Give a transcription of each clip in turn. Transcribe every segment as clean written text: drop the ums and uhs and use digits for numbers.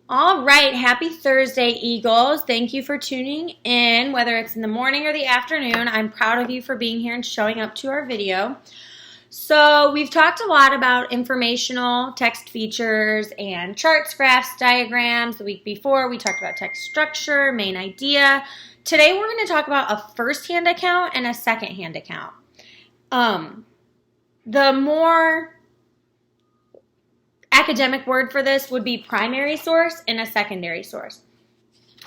All right, happy Thursday, Eagles. Thank you for tuning in, whether it's in the morning or the afternoon. I'm proud of you for being here and showing up to our video. So we've talked a lot about informational text features and charts, graphs, diagrams. The week before, we talked about text structure, main idea. Today, we're going to talk about a first-hand account and a second-hand account. The more academic word for this would be primary source and a secondary source.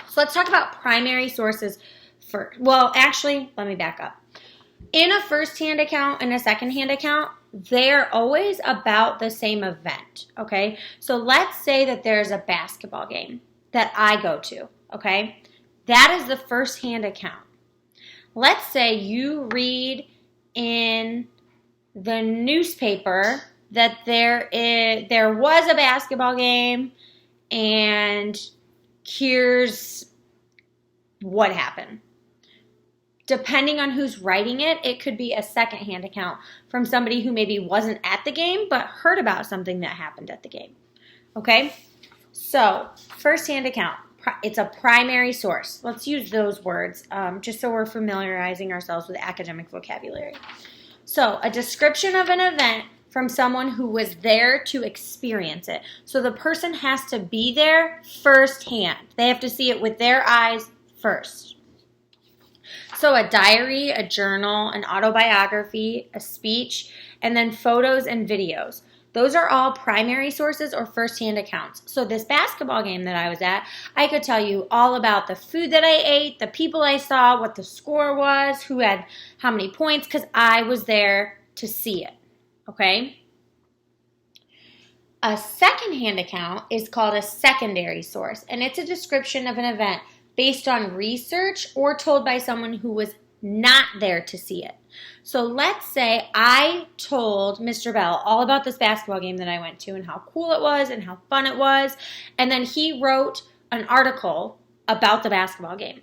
So let's talk about primary sources first. Well, actually, let me back up. In a first-hand account and a second-hand account, they're always about the same event, okay? So let's say that there's a basketball game that I go to, okay? That is the first-hand account. Let's say you read in the newspaper that there was a basketball game and here's what happened. Depending on who's writing it, it could be a second-hand account from somebody who maybe wasn't at the game but heard about something that happened at the game. Okay? So, first-hand account. It's a primary source. Let's use those words just so we're familiarizing ourselves with academic vocabulary. So, a description of an event from someone who was there to experience it. So the person has to be there firsthand. They have to see it with their eyes first. So a diary, a journal, an autobiography, a speech, and then photos and videos. Those are all primary sources or first-hand accounts. So this basketball game that I was at, I could tell you all about the food that I ate, the people I saw, what the score was, who had how many points, because I was there to see it. Okay? A second-hand account is called a secondary source, and it's a description of an event based on research or told by someone who was not there to see it. So let's say I told Mr. Bell all about this basketball game that I went to and how cool it was and how fun it was, and then he wrote an article about the basketball game.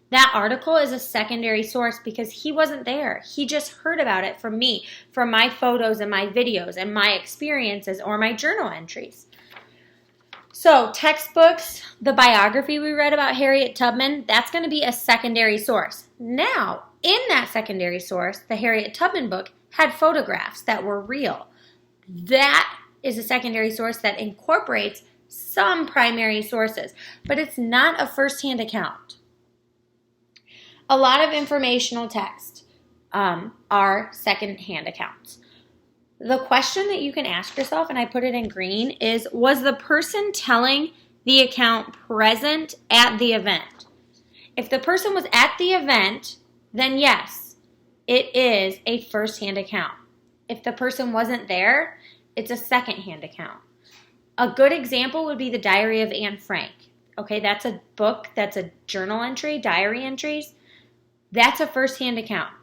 That article is a secondary source because he wasn't there. He just heard about it from me, from my photos and my videos and my experiences or my journal entries. So textbooks, the biography we read about Harriet Tubman, that's going to be a secondary source. Now, in that secondary source, the Harriet Tubman book had photographs that were real. That is a secondary source that incorporates some primary sources, but it's not a first-hand account. A lot of informational text are second-hand accounts. The question that you can ask yourself, and I put it in green, is was the person telling the account present at the event? If the person was at the event, then yes, it is a first-hand account. If the person wasn't there, it's a second-hand account. A good example would be the Diary of Anne Frank. Okay, that's a book, that's a journal entry, diary entries. That's a first-hand account.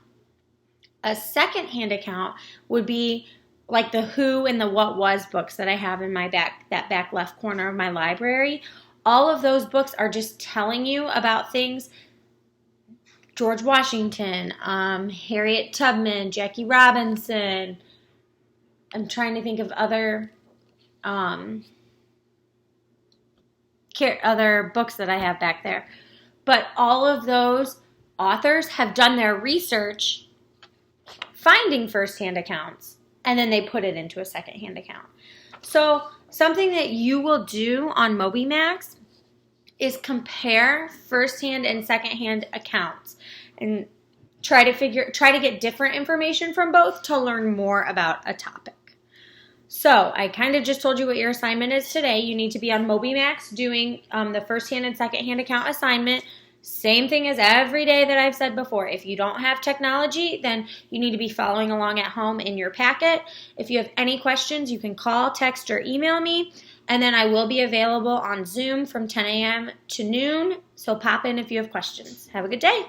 A second-hand account would be like the Who and the What Was books that I have in my back left corner of my library. All of those books are just telling you about things. George Washington, Harriet Tubman, Jackie Robinson. I'm trying to think of other books that I have back there. But all of those authors have done their research finding first-hand accounts, and then they put it into a second-hand account. So something that you will do on MobyMax is compare first-hand and second-hand accounts and try to get different information from both to learn more about a topic. So I kind of just told you what your assignment is today. You need to be on MobyMax doing the first-hand and second-hand account assignment. Same thing as every day that I've said before. If you don't have technology, then you need to be following along at home in your packet. If you have any questions, you can call, text, or email me. And then I will be available on Zoom from 10 a.m. to noon. So pop in if you have questions. Have a good day.